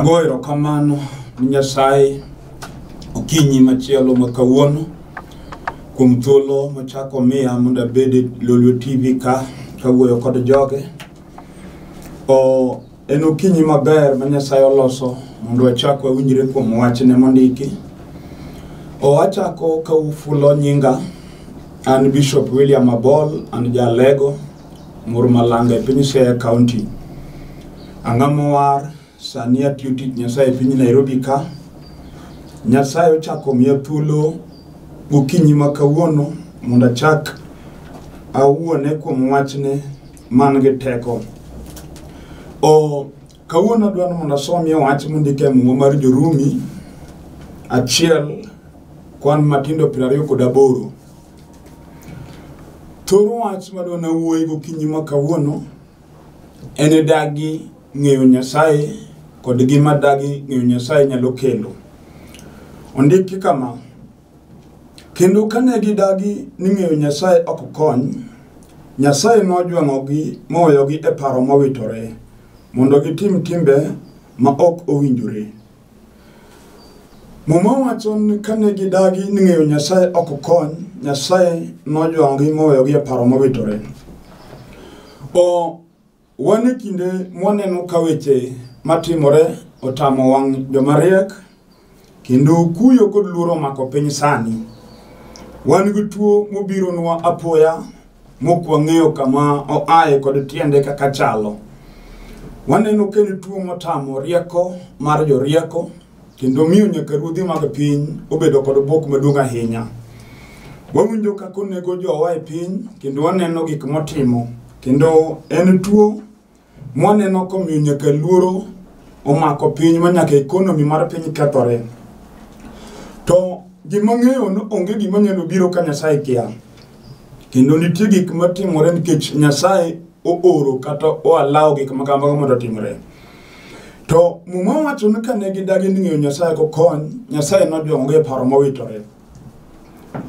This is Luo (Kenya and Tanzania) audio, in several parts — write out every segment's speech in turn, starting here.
Agoero kamano Nyasaye okinyi machielo makawuono kuom thuolo machako miya mondo abed Lolwe TV ka kawuoyo kod joge. En okinyi maber ma Nyasaye oloso mondo achak wawinjre kuom wachne mondiki. Achako ka ufulo nyinga an Bishop William Abol an jalego Murmalanga e piny Siaya County. Ang'amo war sani atiyo tich Nyasaye e piny Nairobi ka. Nyasaye ochako miya thuolo gokinyi ma kawuono mondo achak awuone kuom wachne man gi teko. Kawuono adwaro mondo asomie wach mondike e Muma mar Jo-Rumi 1:28. Thoro wach madwaro nawuoyo gokinyi ma kawuono en dagi ng'eyo Nyasaye kod gima dagi ng'eyo Nyasaye nyalo kelo. Ondiki kama: kendo kane gidagi ni ng'eyo Nyasaye ok kony, Nyasaye nojwang'ogi moweyogi e paro mowitore mondo gitim timbe ma ok owinjore. Muma wacho ni kane gidagi ni ng'eyo Nyasaye ok kony, Nyasaye nojwang'ogi moweyogi e paro mowitore. Wane kinde mwaneno ka weche matimore otamo wang' jomariek kendo kuyo kod luoro mako piny sani. Wan gi tuo mobiro nwa apoya mokwang'eyo kama oaye kod tiende kaka chalo. Waneno kendo tuo motamo rieko mar jorieko kendo miyo nyaka ruodhi mag piny obedo kod bok maduong' ahinya. Wawinjo kaka onego jowa e piny kendo waneno gik motimo kendo en tuo mwaneno komiyo nyaka luoro omako piny ma nyaka ekonomi mar piny kethore. To gima ng'eyo no onge gima nyalo biro ka Nyasaye kia. Kendo nitie gik matimore nikech Nyasaye ooro kata oalawo gik makamago mondo otimre. To Muma wacho ni kane gidagi ng'eyo Nyasaye ok kony, Nyasaye nojwang'ogi e paro mowitore.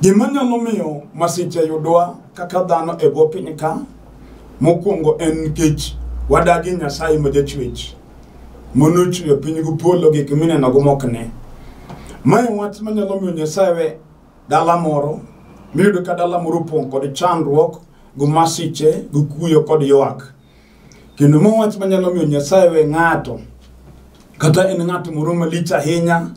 Gima nyalo miyo masiche yudwa kaka dhano e bwo piny ka, mokwongo en nikech wadagi Nyasaye ma jachwech monochweyo piny gi polo gik mineno go mokne. Mae wach manyalo miyo Nyasaye we dala moro miyudo ka dala moro opong' kod chandruok gi masiche gi kuyo kod ywak. Kendo ma wach manyalo miyo Nyasaye we ng'ato kata en ng'ato moro malich ahinya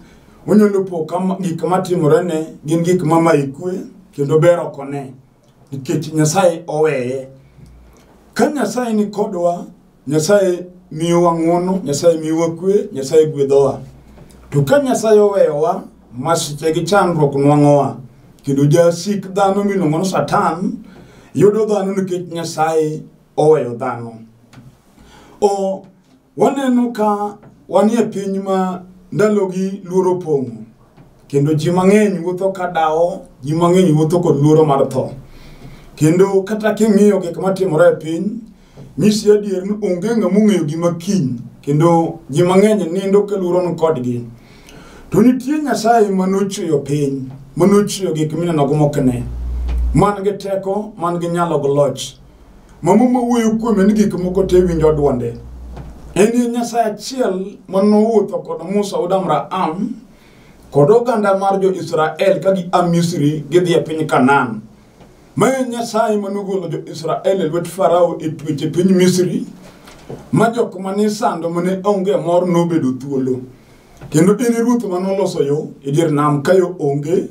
onyalo po kama gik matimorene gin gik mamaye kwe kendo ber ok one nikech Nyasaye oweye. Ka Nyasaye ni kodwa, Nyasaye miyowa ng'wono, Nyasaye miyowa kwe, Nyasaye gwedhowa. To ka Nyasaye oweyowa, masiche gi chandruok nwang'owa. Kendo jasik dhano miluongo ni Satan yudo dhano nikech Nyasaye oweyo dhano. Waneno ka wanie piny ma ndalogi luoro opong'o. Kendo ji mang'eny wuotho ka dawo, ji mang'eny wuotho kod luoro mar tho. Kendo kata king'iyo gik matimore e piny, nyisi adier ni onge ng'ama ong'eyo gima kiny. Kendo ji mang'eny nindo ka luoro ni kodgi. To nitie Nyasaye manochweyo piny, manochweyo gik mineno go mokne, man gi teko, man gi nyalo gi loch. Muma wuoyo kuome ni gik moko te winjo dwonde. En Nyasaye achiel manowuotho kod Musa wuod Abraham kod oganda mar jo-Israel ka gi Misri gidhi e piny Kanaan. Mae Nyasaye manogolo jo-Israel e lwet Farao e twech e piny Misri, ma jok mane sando mane onge mor nobedo thuolo. Kendo en ruoth manoloso yo e dier nam ka yo onge,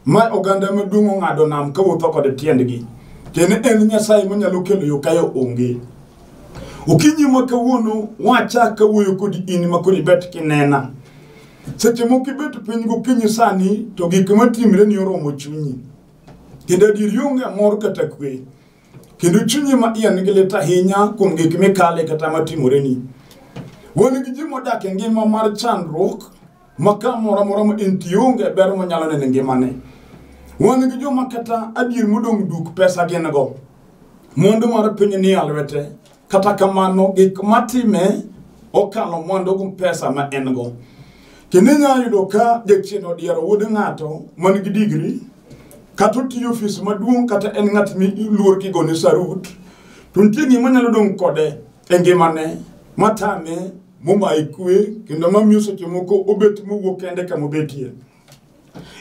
ma oganda maduong' ong'ado nam ka wuotho kod tiendgi. Kendo en Nyasaye manyalo kelo yo ka yo onge. Okinyi ma kawuono wachak wuoyo kod in ma kod ibet kinena. Seche moko ibet piny gokinyi sani to gik matimre ni oromo chunyi. Kendo adier ionge mor kata kwe. Kendo chunyi ma iye nigi lit ahinya kuom gik mikale kata matimoreni. Wan gi ji modak e ngima mar chandruok ma kamoro amora ma entie onge ber monyalo neno e ngimane. Wan gi joma kata adier modong' duk pesa gin go. Mwandu mar piny ni e lwete. Kata kamano gik matime okalo mwandu gi pesa ma en go. Kendo inyalo yudo ka jachien odiero wuod ng'ato man gi digri kata otiyo ofis maduong' kata en ng'at miluor kigone sarut, to nitie gima nyalo dong' kode e ngimane matame moma ikwe kendo mamiyo seche moko obet mowuok kende kama obetie.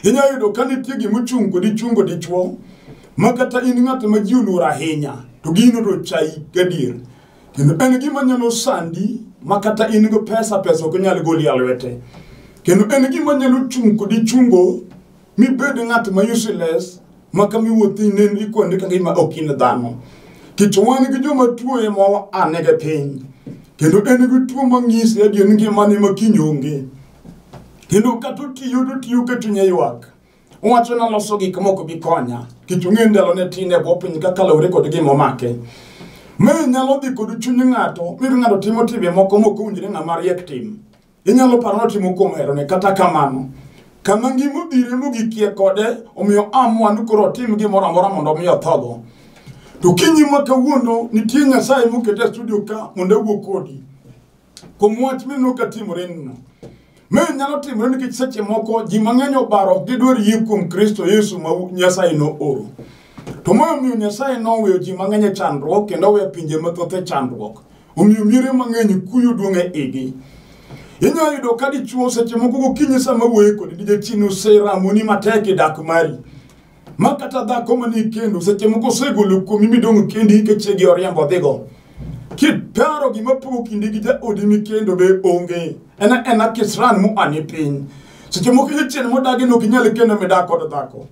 Inya yudo ka nitie gima ochung' dichuo ma kata in ng'at ma ji oluoro ahinya to gino to chai gadier. Kendo en gima nyalo sandi ma kata in go pesa ok nyal goli alwete. Kendo en gima nyalo chungo mi bed ng'at ma useless ma kami wuothi nen ikonde ka gima ok in dhano. Kitwan gi joma tuo e mo anege piny. Kendo en gi tuo mang'isi adier ngimane ma kinyonge. Kendo kata tiyo ka chunye ywak. Wacho na loso gik moko bi konya. Kichung'e ndalo ne tine bo piny kaka lawre kod gima omake. Me nyalo dhi kod chuny ng'ato, mir ng'ato timo timbe moko mowinjore ng'ama riek tim. Inyalo paro ni timo kuom herone kata kamano. Kama ngima odhire mogikie kode, omiyo amwan koro tim gimoro amora mondo omiyo othogo. To kinyi ma kawuono nitie Nyasaye mokete studio ka mondo owuo kodi. Kuom wach mineno ka timore no. Me nyalo timore nikech seche moko ji mang'eny obaro gidwar yie kuom Kristo Yesu ma Nyasaye no oro. To ma omiyo Nyasaye no weyo ji mang'eny e chandruok kendo weyo pinje mathoth e chandruok. Omiyo miere mang'eny kuyo duong' e igi. Inya yudo ka dichuo seche moko gokinyi sama wuoyo kodi dije chino seramoni matek e dak mari. Ma kata dhako mani kendo seche moko segolo kuomi midong' kendi kechegi oriembo dhigo. Kiparo gima pogo kindi gi jaodi mikendo be onge. Ena kisran mu ani piny. Seche moko yichen modagi no kinyale kendo medak kod dhako.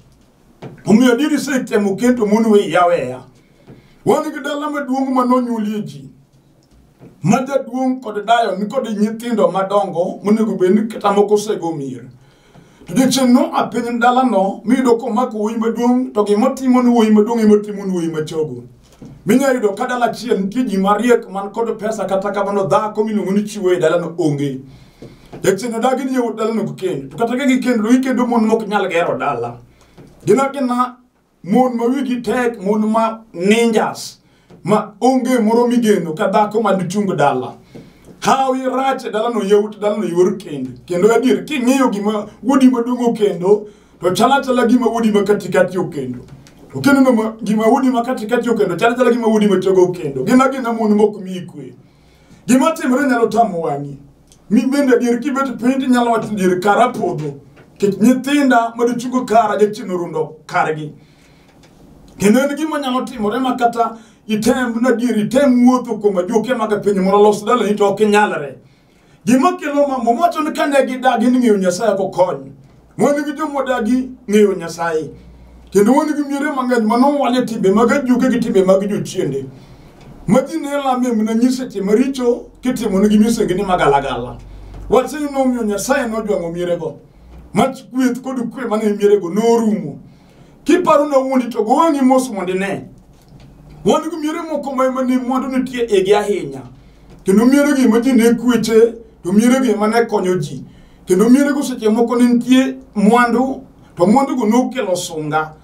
Omiyo diri setemo kento monwe yaweya. Wan gi dala maduong' manonyuolie ji. Majaduong' kod dayo ni kod nyithindo madongo monego bed ni kata moko sego mier. To dichen no apiny dala no miyudo komako wuoyi maduong' to gimotimo ni wuoyi maduong' emotimo ni wuoyi machogo. Minya yudo ka dala achiel nitie ji mariek man kod pesa kata kamano dhako miluongo ni chiwo e dala no onge. Dichen odagi ni yawuot dala no gikendo. To kata ka gikendo mon mok nyal gero dala. Gina mon ma wigi tek, mon ma ninjas ma onge moro migeno ka dhako man chung dala. Hawi rach dala no yawuot dala no yor kendo adier king'iyo gima wuodi maduong' okendo to chala gima wuodi ma katikati okendo. To kendo no gima wuodi ma katikati okendo chala gima wuodi machogo okendo. Gina mon mok mikwe. Gima timore nyalo tamo wang'i. Mi bende adier kibet piny nyalo wacho adier kara podho. Nyithinda madichugo kara jachino rundo kargi. Kendo en gima nyalo timore ma kata item wuotho kuom ajuoke mag piny moro los dala ni to ok nyalre. Gima kelo mambo wacho ni kane gidagi ni ng'eyo Nyasaye ko kony. Wan gi jomo dagi ng'eyo Nyasaye. Kendo wan gi miere mang'eny manowale timbe mag ajuoke gi timbe mag jochiende. Madine lame mna nyise timo richo kitimo ni misengini magalagala. Wacho ni nomiyo Nyasaye nojwang'o miere go. Mach kweth kod kwe mane miere go norumo. Kiparo na wuondi to go wang'i mos mondo ine. Wan gi miere moko ma ne mwandu nitie egi ahinya. Kendo miere gi ma ji ne kweche, to miere gi ma ne konyo ji. Kendo miere go seche moko ne nitie mwandu, to mwandu go nokelo sunga.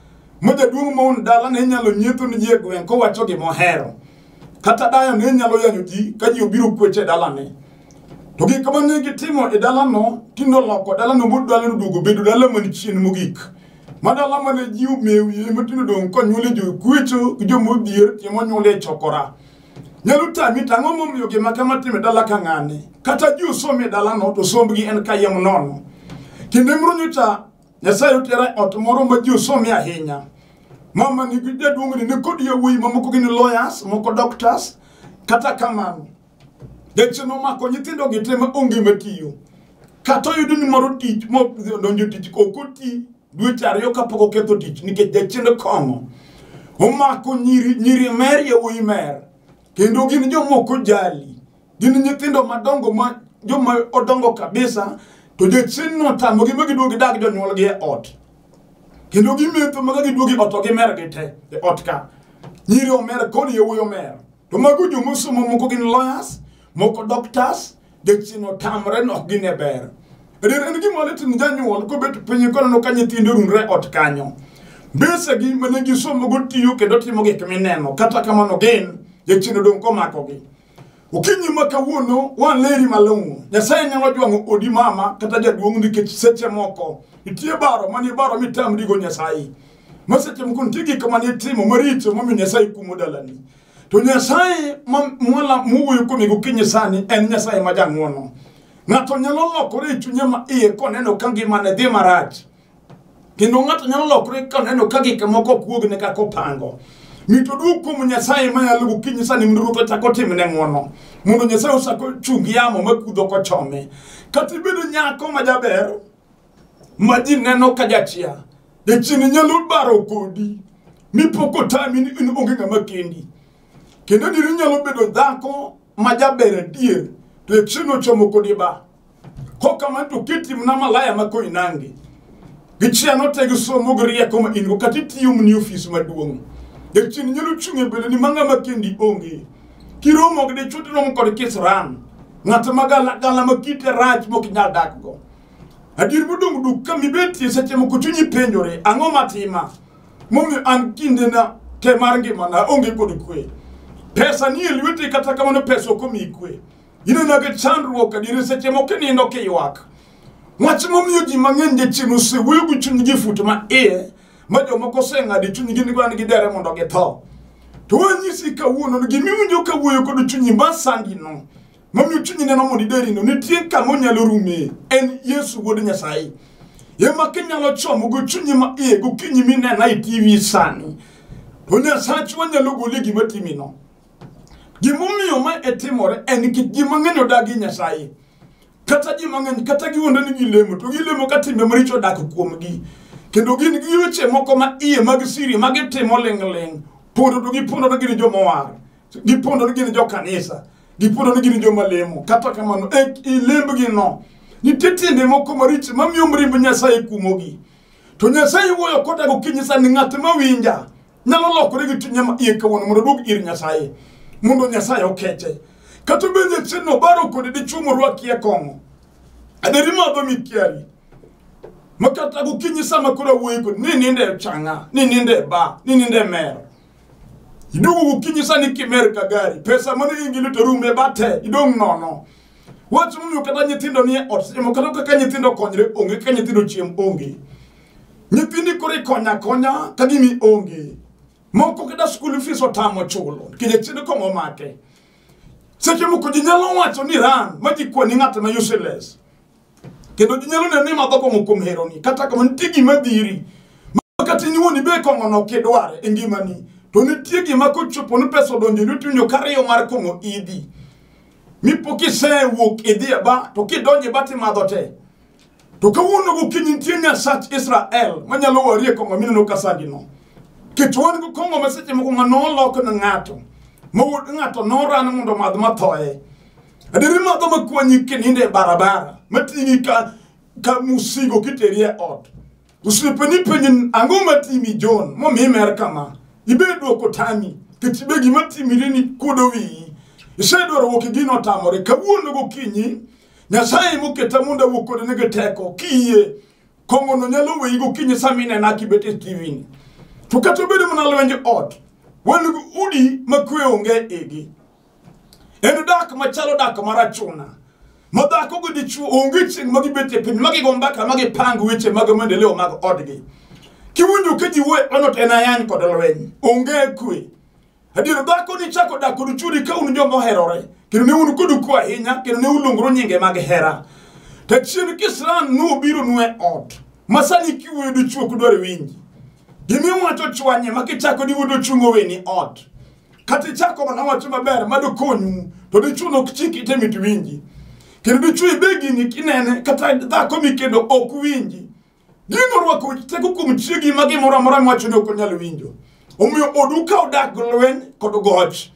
Ma jaduong' mon dala ne nyalo nyietho ni ji e gweng' kowacho gimohero. Kata dayo ne nyalo yanyo ji ka ji obiro kweche dala ne. To gik ma ne gitimo e dala no, tindo loko dala no mod dala no duogo bedo dala man chien mogik. Madala mane ji umewi matindo dong' konyuole jo kwecho gi jo modhier timo nyuole chokora. Nyalo tami tang'o momiyo gima kama time dala ka ng'ane. Kata ji usome dala no to sombgi en kayem nono. Kinde moro nyocha Nyasaye otera ot moro ma ji usome ahinya. Mama ni jaduong' ni kod yawuoyi mamoko gin lawyers, moko doctors, kata kamano. Decheno mako nyithindo gitema onge matiyo. Kata yudo ni moro tich mo donjo tich kokoti dweche ariyo kapok oketho tich nikech dechendo kongo. Omako nyiri mer yawuoyi mer. Kendo gin jomoko jali. Gin nyithindo madongo ma joma odongo kabisa to decheno tamogi magiduogi dag jonyuolgi e ot. Kendo gimetho maga giduogi ot gi mer gite e ot ka. Nyiri omer kod yawuoyi omer. To mago jomosomo moko gin lawyers, moko doctors, dechino tamre no gine ber. En gima letin janyuol ko bet piny kono ka nyithindo runre ot kanyo. Bese gi mane gisomo go tiyo kendo timo gik mineno kata kamano gin dechino dong' komakogi. Okinyi ma kawuono wan leri malong'o. Nyasaye nyalo jwang'o odi mama kata jaduong' nikech seche moko nitie baro mani baro mitamri go Nyasaye. Ma seche moko nitie gik mane timo maricho momiyo Nyasaye kumo dalani. To Nyasaye mwala muwe kumi gukinyi sani en Nyasaye majang'wono. Ng'ato nyalo lokore chunye ma iye koneno ka ngimane dhi marach. Kendo ng'ato nyalo lokore koneno ka gik moko kuogne kaka opango. Mito duok kuom Nyasaye manyalo gukinyi sani mondo Ruoth ochako timne ng'wono. Mondo Nyasaye osako chung yamo makudho kochome. Kata ibedo nyako majaber ma ji neno ka jachia. Jachien nyalo baro kodi. Mipoko tami ni in onge ng'ama kendi. Kendo diri nyalo bedo dhako majaber adier. To jachien ochomo kodi ba. Koka man to kitim na malaya mako inange. Gichia no tegi somo girieko ma ingo kati tiyo mni ofis maduong'. Jachien nyalo chunge bele ni manga makendi onge. Kiromo gde chuti romo kod kisran. Ng'at magala makite rach mok nyal dakgo. Adir budong duka mibeti seche moko chunyi penjore ang'o matima. Momi an kinde na te mar ngimana onge kod kwe. Pesa ni lweti kata kamano pesa okomi kwe. Ina nage chandruok adir seche moko nindo kiywak. Wach momiyo ji mang'eny jachien osewuoyo gi chunygi fut ma iye ma jomoko oseng'ado chunygi ni gwan gidere mondo githo. To wanyisi kawuono gimiwinjo kawuoyo kod chunyi masandi no. Mamiyo chunyi neno mondo ideri no nitie kama onyalo rume en Yesu wuod Nyasaye. Yema kinyalo chomo go chunyi ma iye gokinyi minena e TV sani. To Nyasaye wanyalo gole gima timi no. Gimomiyo ma etimore en kit ji mang'eny odagi Nyasaye. Kata ji mang'eny kata giwuonde ni gilemo to gilemo ka timbe maricho dak kuomgi. Kendo gin gi weche moko ma iye mag siri ma gitimo ling'. Pondo to gipondo ni gini jomowar. Gipondo ni gini jo kanisa. Gipondo ni gini joma lemo. Kata kamano lembgi no. Nitie tiende moko maricho mamiyo mrimb Nyasaye kumogi. To Nyasaye wuoyo koda gokinyi sani ng'at mawinja nyalo lokore gi chunye ma iye kawuono mondo duog ir Nyasaye. Mondo Nyasaye okeche. Kata bende chino baro kode dichuo morwaki e kong'o. Aderi madho mikiari. Makata gokinyi sama kora wuoyo kod ni ninde changa, ni ninde ba, ni ninde mer. Idugu gokinyi sani kimer kagari. Pesa mane ingili to rume bate idong nono. Wach mumiyo kata nyithindo ni ot semo kata kaka nyithindo konyre onge ka nyithindo chiem onge. Nyithindi kore konya ka gimi onge. Moko kada school fees otamo chulo. Kije chino komo make. Seche moko ji nyalo wacho ni ran ma ji kwani ng'at ma useless. Kendo ji nyalo nene ma dhoko moko mheroni kata kama nitie gima dhiri. Makati ni woni be kong'ono kidware e ngimani. To nitie gima kochopo ni pesa odonjo ni tunyo kariyo mar kong'o idhi. Mipoki se wuok idhi ba to kidonje bati madho te. To kawuono gokinyi nitie Nyasach Israel manyalo warie kong'o mineno kasandi no. Kitwan go kong'o maseche moko ng'ano loko na ng'ato. Mawuod ng'ato noran mondo madh mathoe. Adiri madho makwanyi kininde barabara. Matingi ka musigo kiterie ot. Usipeni penyin ang'o matimi John momi mer kama. Ibedo kotami. Kitibe gima timirini kudo wi. Isedwaro wuok gino tamore kawuono gokinyi Nyasaye moketa mondo wuok kod nege teko kiye kong'o no nyalo weyi gokinyi samine na kibete TV ni. To kata bedo mana lwenje ot. Wan udi makwe onge igi. En dak machalo dak marachuna. Madhako go dichuo onge ching magibete piny magigombaka magipang weche mag maendeleo mag odgi. Kiwinjo ka ji wuoyo ono to en ayany kod lweny. Onge kwe. Adier dhako ni chako dak kod churi ka un joma oherore. Kendo ne un kodu kwa ahinya. Kendo ne uluongro nyinge mag hera. To chien kisran nobiro nwe ot. Masani kiwuoyo dichuo kudware winji. Gimi wacho chwanye makichako diwuodo chungo weni ot. Kati chako mana wacho maber mado konyu. To dichuo okchiki temi tu winji. Kendo dichuo ibegi ni kinene kata dhako mikendo ok winji. Gino rwako teko kuom chiegi magi moro amora mwacho ni ok onyalo winjo. Omiyo oduka odak lweny kod goch.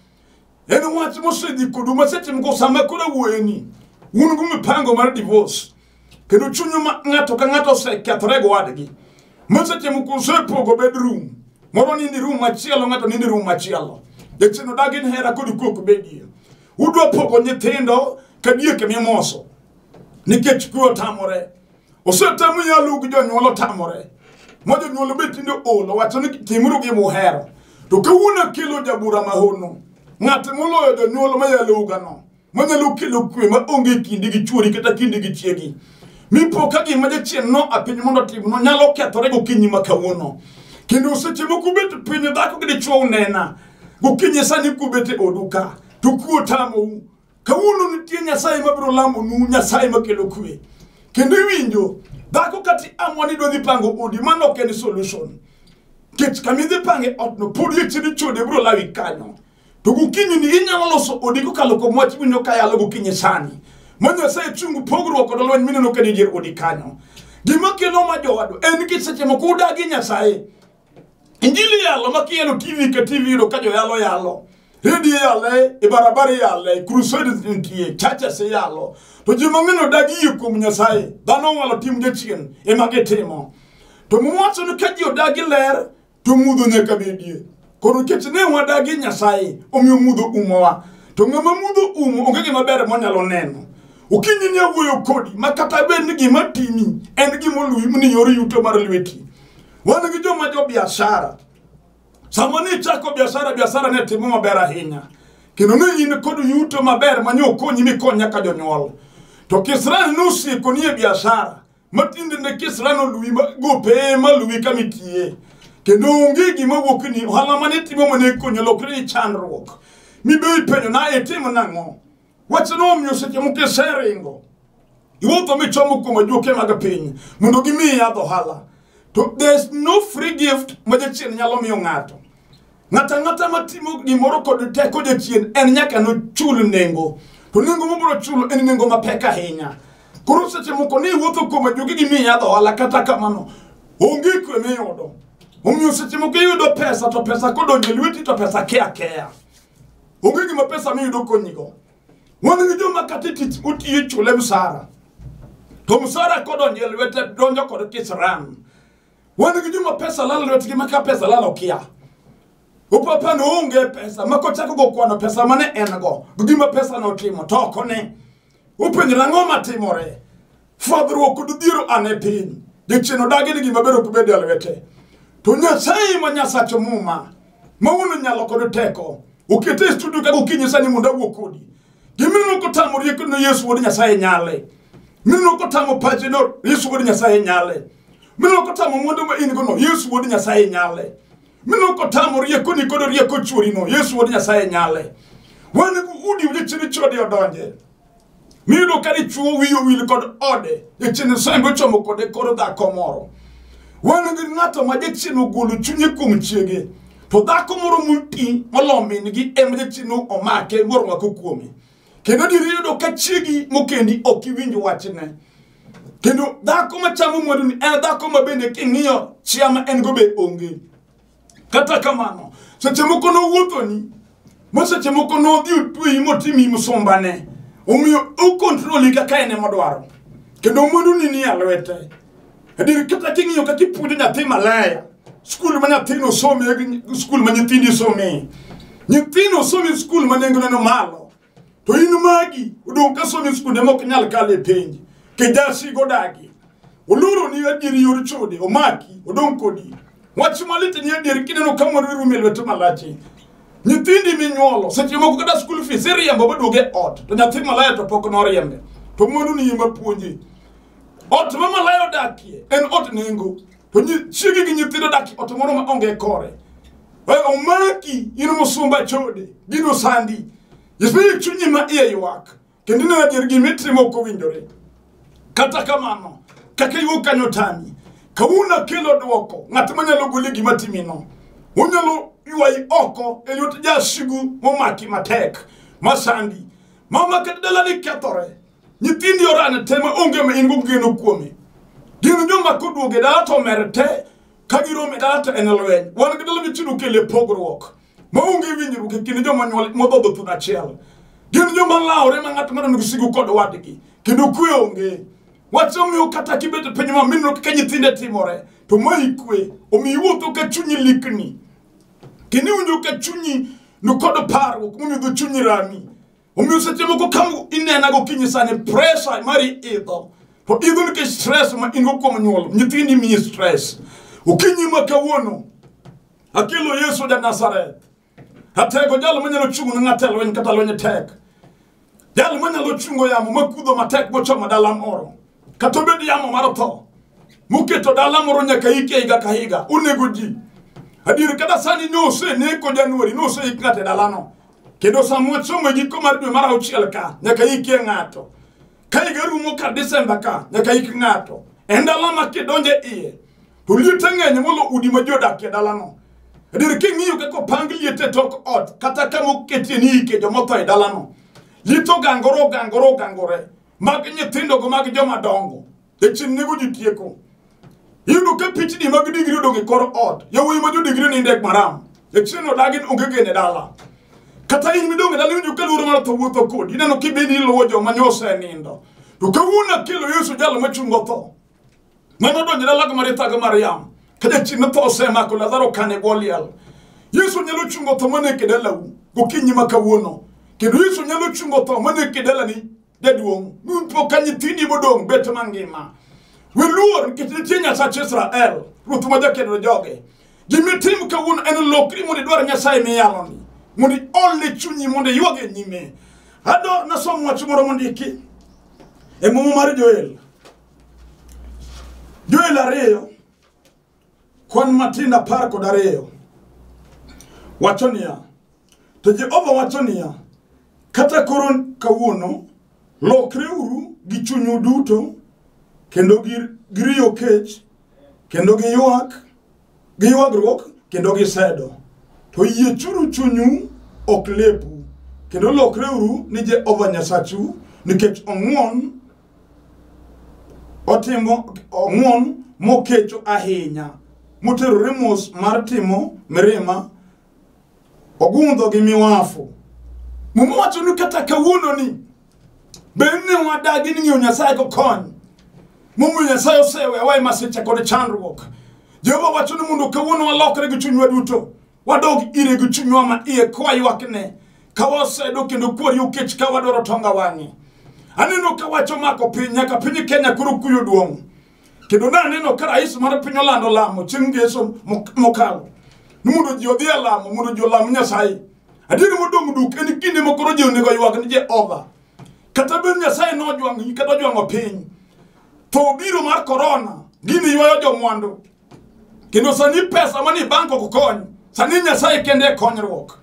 En wach mosedhi kodu maseche moko sama koro wuoyeni. Un go mipango mar divorce. Kendo chunyu ma ng'ato ka ng'ato osekethore go wadgi. Maseche moko osepogo bedroom. Moro nindi room machielo ng'ato nindi room machielo. Jachien odagi ni hera kod koko bedie. Udwa pogo nyithindo ka dieke mimoso. Nikech kuo tamore. Osetamu yalo gi jonyuol tamore. Mojo nyuolo betindo olo wacho ni timuru gi muhero. To kawuono kelo jabura mahono. Ng'at moloyo jonyuol mayalo ugano. Manyalo kelo kwe ma onge kindi gi chuori kata kindi gi chiegi. Mipo ka gima jachien no apiny mondo tim no nyalo kethore gokinyi ma kawuono. Kendo seche moko bet piny dhako gi dichuo unena. gokinyi sani kubete oduka to kuo tamo kawuno nitie nyasaye mabiro lamo nu nyasaye makelo kwe kendo winjo dhako kati amwani do dhi pango odi mano ken solution kech kamidhi pange otno podi chiri chode biro lawi kanyo to gokinyi ni inyalo loso odi ko kalo ko mwach winyo kayalo gokinyi sani manya sai chungu pogruok kod lweny mineno ka dier odi kanyo gima kelo ma jowado en ki seche moko udagi nyasaye injili yalo makielo TV ka TV ro ka jo yalo radio yale e barabara yale crusades ntie chacha se yalo to ji mang'eno dagi kuom nyasaye dhano walo tim jachien e magetimo to mwacho no ka ji odagi ler to mudho nyaka bedie kono kech ne wadagi nyasaye omiyo mudho umowa to ng'ama mudho umo onge gima ber monyalo neno ukinyi ne wuoyo kodi makata bed ni gima timi en gima luwi mni yori yuto mar lweti wan gi joma jo biashara samani chako biashara ne timo maber ahinya kendo ne in kod yuto maber manyo konyi mi konya ka jonyuol to Kisran nusi konie biashara matinde ne Kisran luwi gope maluwi kamitie kendo onge gima wuok ni ohala mane timo mane konyo lokri chandruok mi be penyo na etimo nango what's no myo seche muke seringo iwuotho michomo kuom ajuoke mag piny mondo gimi yadh ohala to there's no free gift ma jachien nyalo miyo ng'ato ng'ata matimo gimoro kod teko jachien en nyaka no chul nengo to nengo mobiro chulo en nengo mapek ahinya koro seche moko ni iwuotho kuom ajuoke gimi yadh ohala kata kamano onge kwe miyudo omiyo seche moko yudo pesa to pesa kodonjo lweti to pesa kea onge gima pesa miyudo konyigo wan gi joma katiti utiye chule msara to msara kodonjo lwete donjo kod Kisran wan gi joma pesa lalo lweti gima ka pesa lalo kia upapa no onge pesa makochako go kwano pesa mane en go gima pesa no timo to kone upenjira ng'oma timore fadhruok kod dhiero ane piny jachien odagi ni gima bero kubede lwete to nyasaye ma nyasacho muma mauno nyalo kod teko ukete studio ka gokinyi sani mondo awuok kodi gimino ko tamo rieko no Yesu wod nyasaye nyale mino ko tamo pache no Yesu wod nyasaye nyale mino ko tamo mondo ma in go no Yesu wod nyasaye nyale mino ko tamo rieko ni kod rieko churi no Yesu wod nyasaye nyale wan go udi uje chiri chodi odonje mino kari chuo wiyo wil kod ode e chene sembe chomo kode koro dhako moro wan gi ng'ato ma jachien ogolo chunye kuom chiege to dhako moro multi molomin gi em jachien omake morwako kuome kendo diriyo ka chiegi mokendi okiwinj wachne kendo dhako machamo mwandu ni en dhako ma bende king'iyo chiama en go be onge kata kamano seche moko no wuothoni mo seche moko no dhi utwi motimi msombane omiyo o control kaka ene modwaro kendo mwandu ni alwete edir kata king'iyo kaka ipuonjo nyathi malaya skul ma nyathino some skul ma nyithindi some nyithino some skul ma nengo no malo to in magi udong ka some skul ne mok nyal kale penj ke jasi godagi uluro ni adiri yor chode omaki udong kodi wach malite ni adiri kineno kamoro rumelo to malachi nyithindi minyuolo seche moko kada skul fees riembo boduoge ot to nyathi malaya to pok no riembe to mwandu ni yima puonji ot ma malaya odakie en ot nengo to chiegi gi nyithindo daki ot moro ma onge kore omaki in musumba chode gino sandi yesbe chunyi ma iye ywak kendo na dir gimitri moko winjore kata kamano kaka yu kanyo tami kauna kelo dwoko ng'at manyalo gole gima timino unyalo yuai oko eliot jasigu momaki matek masandi mama kadala ni ketore nyithindi orane tema onge ma ingo geno kuome gino joma koduoge dala to merte kagirome dala to enelwen wan gidala bichidu kele pogruok ma onge winjruok kendo joma nyuol modhodho thuna chiel gino joma laore ma ng'at mano gisigu kod wadgi kendo kwe onge wachomiyo kata kibet piny ma minno kaka nyithinde timore to mai kwe omiyo wuotho ka chunyi likni kendo winjo ka chunyi no kod parruok momiyo chunyi rami omiyo seche moko kam inena gokinyi sani pressure mari idho to idho nikech stress ma in go kuom nyuol nyithindi miyi stress okinyi ma kawuono akelo Yesu ja Nazareth atego jalo manyalo chungo na ng'ato lweny kata lweny tek jalo manyalo chungo yamo makudho matek mochomo dala moro kata bed yamo mar tho muketo dala moro nyaka ike higa ka higa unego ji Adir kata sani no se ne ko Januari no se ikate dalano. Kendo Samuel somo giko mar dwe mar auchiel ka nyaka ikie ng'ato. Ka igarumo ka Desemba ka nyaka ik ng'ato. Endala ma kidonje iye. To liete ng'eny molo udi ma jodak e dalano. Adir king'iyo kako pang liete tok ot kata kamo ketie ni ike jomotho e dalano. Lito gangore. Mag nyithindo go mag joma dongo. E chin nego jitieko. Yudo ka pichni mag digri odong e kor ot. Yawuoyi ma jo digri ni ndek maram. E chin odagin ongege ne dala. Kata in midong dala winjo ka luoro mar tho wuotho kodi. Ineno kibedi luwo joma nyose nindo. To kawuono kelo Yesu jalo machungo tho. Mano donjo dala ga Maritha Mariam. Kada chin tho osemako Lazaro kane goliel. Yesu nyalo chungo tho maneke dalau. Gokinyi ma kawuono. Kendo Yesu nyalo chungo tho maneke dala ni jaduong'. Nun po kanyithini modong bet mangima. We luor kititi Nyasach Israel. Ruth ma jakendo joge. Gimitim kawuono en lokri mondo idwar Nyasaye miyaloni. Mondo ole chunyi mondo yuage nyime. Ado nasomo wach moro mondo iki. E mumo mar Joel. Joel 2 kwan matin 12 wacho niya, to Jehova wacho niya, kata koro kawuono lokre uru gi chunyu duto kendo giriyo kech kendo giywagruok kendo gisedo, to yie churu chunyu ok lepu kendo lokre uru ni Jehova Nyasachu nikech ong'won mokecho ahinya moterore mos mar timo mirima ogundho gi miwafu. Mumo wacho ni kata kawuono ni benne wadagi ni Nyasaye ko kony. Mumo Nyasaye osewe wai masiche kod chandruok. Jehova wacho ni mondo kawuono walokre gi chunywa duto. Wadog ire gi chunywa ma iye kwa ywakne. Ka wasedo kendo kwori ukech ka wadoro tonga wang'e. Aneno ka wacho mako piny nyaka piny Kenya koro kuyo duong'. Kendo naneno ka rais mar piny olando lamo chieng' Ngeso mokalo. Numundo ji odhi lamo, mundo ji olam Nyasaye. Adiri modong duk en kinde mokoro ji onego ywak ni Jehova. Kata ben Nyasaye no jwang' kata jwang'o piny. To biro mar corona gini ywayo jomwandu. Kendo sani pesa mani banko kokony. Sani Nyasaye kende konyruok.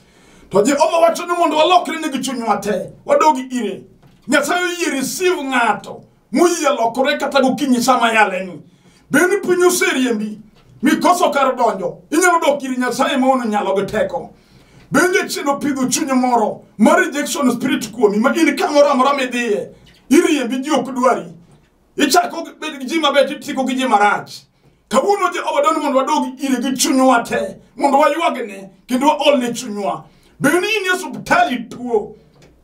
To Jehova wacho ni mondo walokre ne gi chunywa te. Wadogi ire. Nyasaye yie receive ng'ato. Muye lokore kata gokinyi sama yaleni. Beni piny oseriembi. Mikoso kar donjo. Inyalo dok iri Nyasaye maono nyalo gi teko. Bende chino pidho chunye moro. Ma rejection spirit kuomi. Ma in kamoro amora midhiye. Iriembi ji ok dwari. Ichako bed gi ji maber titiko gi ji marach. Kawuono Jehova dwani mondo wadog ire gi chunywa te. Mondo waywagne kendo waolne chunywa. Beni in e osuptali tuo.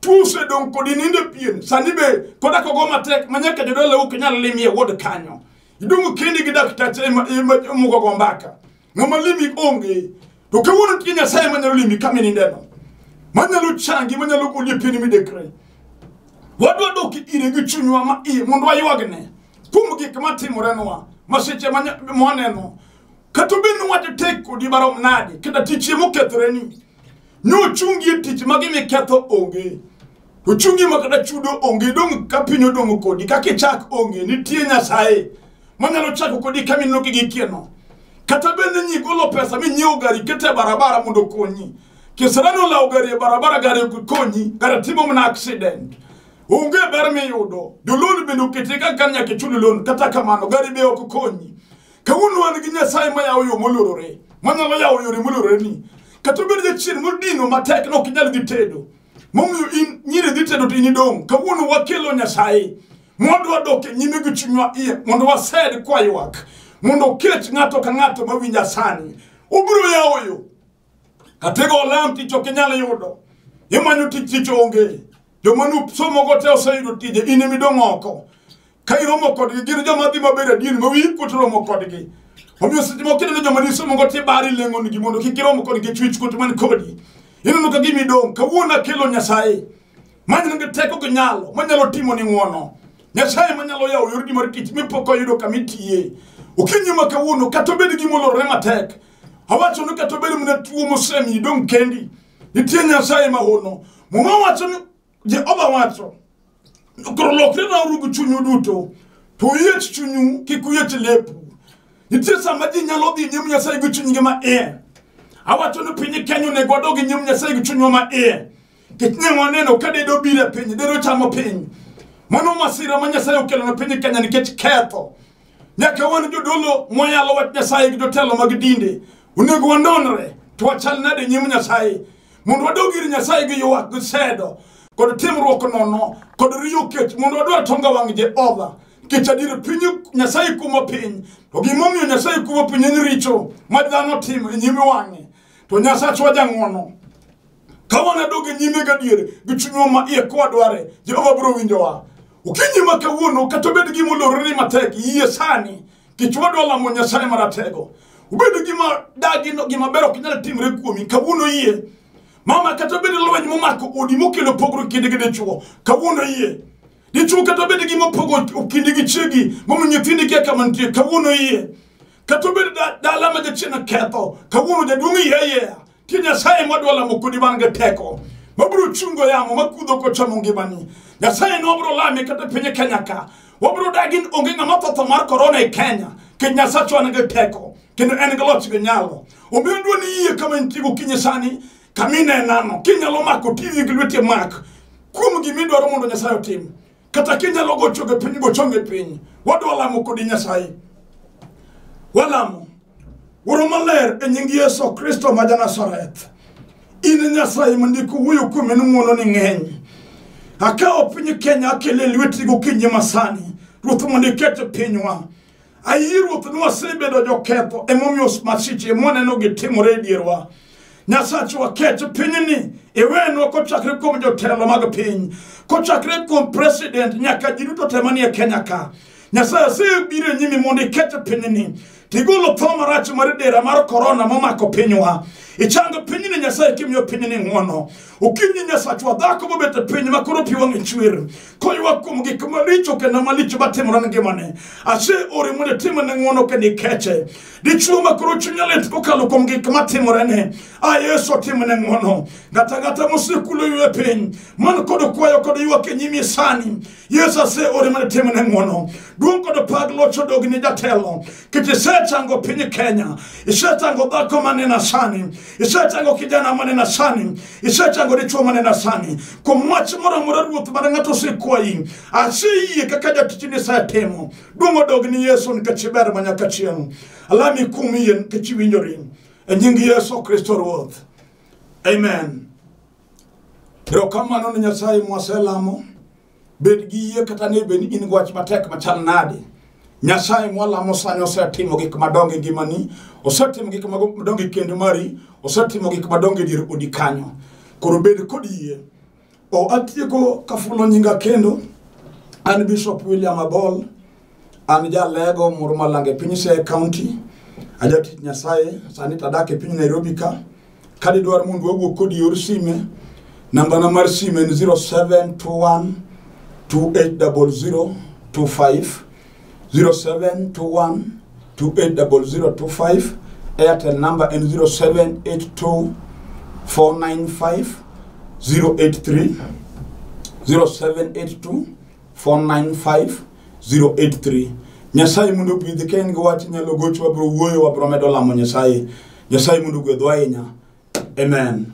Tu se don kodi ninde pien. Sani be koda kogo matek manyaka jodole uke nyalo limie wod kanyo. Idungu kendi gi daktache mugo gombaka. Ngama limi onge. To kawuono ti Nyasaye manyalo limi kamini ndeno. Manyalo changi manyalo kodi pien midekre. Wadwa doki ire gi chunywa ma iye mondo waywagne. Kuom gik matimore nwa. Masiche mwaneno. Kato benu wacho tek kodi barom nadi. Kata tichie mokethore ni. Nyo chungi tich magimi ketho onge. To chungi makata chudo onge dong kapinyo dong kodi kakichak onge nitie Nyasaye manyalo chako kodi kami noki gikieno. Kata bende nyigolo pesa minyiewo gari kete barabara mondo konyi. Kisarano lao gari barabara gari konyi gara timo mna accident. Onge ber miyudo. Joloni bende uketika kanya kichuli lon kata kamano gari be ok konyi. Kawuono wan gi Nyasaye mayawo yo molorore. Manyalo yawo yore molorore ni. Kata bende chien modino matek no kinyal gitedo. Momiyo in nyire ditedo to inidong. Kawuono wakelo Nyasaye. Mondo wadoke nyime gi chunywa iye. Mondo wased kwa ywak. Mondo ket ng'ato ka ng'ato mawinja sani. Ubiro yawo yo. Katego olam tich ok inyal yudo. Imanyo tich onge. Jomanu somo gote oseyudo tije in emidong' oko. Ka iromo kodgi gin joma dhi maber adier ma wiyi kuot romo kodgi. Omiyo seche moko kineno joma nisomo gote bari leng'onigi mondo kik iromo kodgi chwich kuot man kodi. Ineno ka gimidong' kawuono akelo Nyasaye. Manyalo gi teko gi nyalo manyalo timo ni ng'wono. Nyasaye manyalo yawo yorgi mar tich mipok oyudo kamitiye. Okinyi ma kawuono kata bed gimolorore matek. Awacho ni kata bed mna tuo mosemi dong' kendi. Nitie Nyasaye mahono. Muma wacho ni Jehova wacho. Koro lokre na uru gi chunyu duto. To yiech chunyu kik uyiech lepu. Nitie sama ji nyalo dhi nyim Nyasaye gi chunygi ma iye. awacho no piny Kenya ne godo gi nyim Nyasaye gi chunyo ma iye kitne waneno kade do bile piny dero chamo piny mano masira ma Nyasaye okelo no piny Kenya nikech ketho nyaka wan jodolo moyalo wat Nyasaye gi jotelo mag dinde unego wandonre to wachal nade nyim Nyasaye mondo wadogir Nyasaye gi ywak gi sedo kod timruok nono kod riyo kech mondo wadwar tonga wang Jehova kichadir piny Nyasaye kuma piny to gimomiyo Nyasaye kuma piny en richo ma dhano timo e nyime wang'e to Nyasachwa jang'wono kawana doge nyime gadier gi chunywa ma iye kwadware Jehova biro winjowa ukinyi ma kawuono kata bed gima olorore matek yie sani kichwa dola mo Nyasaye maratego ubed gima dagi no gima bero kinyal timre kuomi kawuono yie mama kata bed lweny momako odi mokelo pogro kinde gi dichuo kawuono yie dichuo kata bed gima pogo kinde gi chiegi momo nyithindi ke kama ntie kawuono yie kata bed dala ma jachina ketho kawuono jaduong' yeye ti Nyasaye madwala mo kodi ban ga teko mabro chungo yamo makudho ko chamo ngimani Nyasaye no bro lami kata piny Kenya ka wabro dagin onge ng'ama tho mar corona e Kenya ke Nyasachwa nge teko kendo en ga loch gi nyalo omedo ni yie kama ntigo kinyi sani kamine nano kinyalo mako TV gi lwete mak kuom gimi dwaro mondo Nyasaye otim kata kinyalo gocho ge piny gochonge piny wadwala mo kodi Nyasaye walamo woro maler e nying Yesu Kristo ma Nazareth in Nyasaye mandiko wuyo kuome ng'wono ni ng'eny akawo piny Kenya akele lweti go kinyi masani ruoth mondo iket pinywa ayi ruoth nwasebedo joketho emomiyo masiche moneno gitimore dierwa Nyasachwa ket pinyni iwenwa kochakre kuom jotelo mag piny kochakre kuom president nyaka ji duto te manie Kenya ka Nyasaye sebiro nyimi mondo iket pinyni tigolo tho marach mar dera mar corona momako pinywa ichanga pinyni Nyasaye kimiyo pinyni ng'wono ukinyi Nyasachwa dhako mobet piny makoro pi wang'e chwer koywa kuom gik maricho kendo malich matimore ne ngimane ase ore mondo timne ng'wono kendo ikeche dichuo makoro chunya lit kokalo kuom gik matimore ne Yesu timne ng'wono ngata mosekulo ywe piny man kod kwayo kod ywak e nyimi sani Yesu ase ore mondo timne ng'wono duong' kod pag locho dogni jatelo kiti sechango piny Kenya isechango dhako manena sani isechango kijana manena sani isechango dichuo manena sani kuom wach moro amora ruoth mar ng'ato sekwayi aseyie kaka jatichni setimo duong' odogni Yesu nikech ber manyaka chieng' alami kum yien nikech iwinjori e nying Yesu Kristo ruoth amen. Erokamano ne Nyasaye mwaselamo bed gi yie kata ne bed in gwach matek machal nade Nyasaye mwalamo sani osetimo gik madongo ngimani osetimo gik madongo kendo mari osetimo gik madongo dier odi kanyo koro bed kod yie atieko kafulo nyinga kendo an Bishop William Abol an jalego moro malange piny Siaya County ajati Nyasaye sani tadake piny Nairobi ka kadi dwar mundu wawuok kodi yor sime namba na mar sime en 0721 280025 0721 280025 Airtel number en 0782 495 083 0782 495 083 Nyasaye mundu pidhi ken gwach nyalo gocho wabro wuoyo wabro medo lamo Nyasaye mundu gwedhwa ahinya amen.